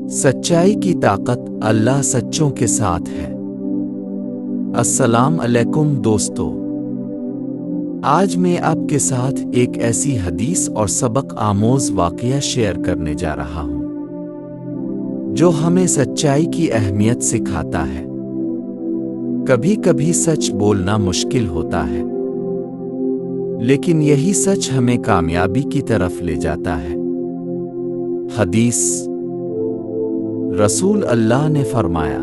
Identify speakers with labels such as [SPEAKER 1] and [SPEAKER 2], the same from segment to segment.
[SPEAKER 1] سچائی کی طاقت اللہ سچوں کے ساتھ ہے۔ السلام علیکم دوستو، آج میں آپ کے ساتھ ایک ایسی حدیث اور سبق آموز واقعہ شیئر کرنے جا رہا ہوں جو ہمیں سچائی کی اہمیت سکھاتا ہے۔ کبھی کبھی سچ بولنا مشکل ہوتا ہے، لیکن یہی سچ ہمیں کامیابی کی طرف لے جاتا ہے۔ حدیث: رسول اللہ نے فرمایا،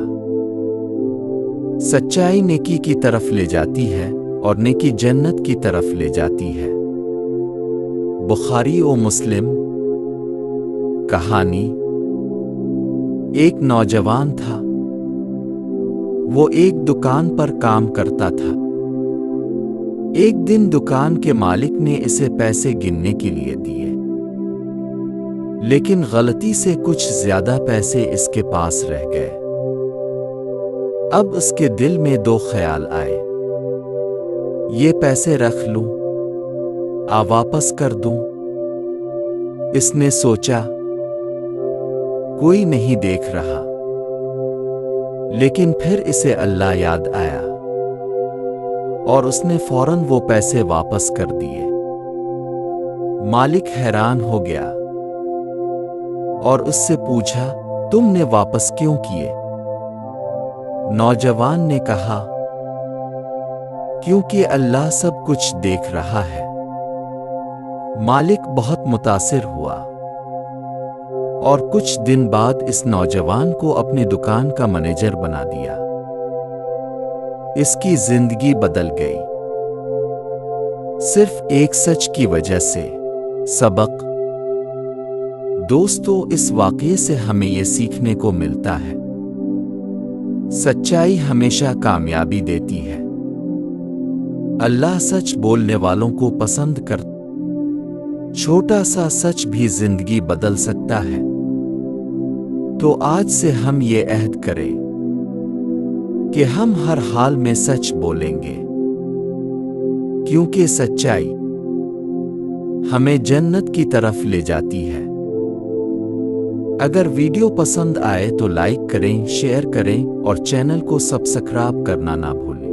[SPEAKER 1] سچائی نیکی کی طرف لے جاتی ہے اور نیکی جنت کی طرف لے جاتی ہے۔ بخاری و مسلم۔ کہانی: ایک نوجوان تھا۔ وہ ایک دکان پر کام کرتا تھا۔ ایک دن دکان کے مالک نے اسے پیسے گننے کے لیے دیے، لیکن غلطی سے کچھ زیادہ پیسے اس کے پاس رہ گئے۔ اب اس کے دل میں دو خیال آئے، یہ پیسے رکھ لوں یا واپس کر دوں۔ اس نے سوچا، کوئی نہیں دیکھ رہا، لیکن پھر اسے اللہ یاد آیا اور اس نے فوراً وہ پیسے واپس کر دیے۔ مالک حیران ہو گیا اور اس سے پوچھا، تم نے واپس کیوں کیے؟ نوجوان نے کہا، کیونکہ اللہ سب کچھ دیکھ رہا ہے۔ مالک بہت متاثر ہوا اور کچھ دن بعد اس نوجوان کو اپنی دکان کا مینیجر بنا دیا۔ اس کی زندگی بدل گئی، صرف ایک سچ کی وجہ سے۔ سبق: دوستو، اس واقعے سے ہمیں یہ سیکھنے کو ملتا ہے، سچائی ہمیشہ کامیابی دیتی ہے۔ اللہ سچ بولنے والوں کو پسند کرتا ہے۔ چھوٹا سا سچ بھی زندگی بدل سکتا ہے۔ تو آج سے ہم یہ عہد کریں کہ ہم ہر حال میں سچ بولیں گے، کیونکہ سچائی ہمیں جنت کی طرف لے جاتی ہے۔ اگر ویڈیو پسند آئے تو لائک کریں، شیئر کریں اور چینل کو سبسکرائب کرنا نہ بھولیں۔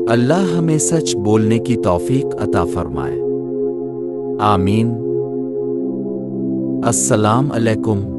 [SPEAKER 1] اللہ ہمیں سچ بولنے کی توفیق عطا فرمائے۔ آمین۔ السلام علیکم۔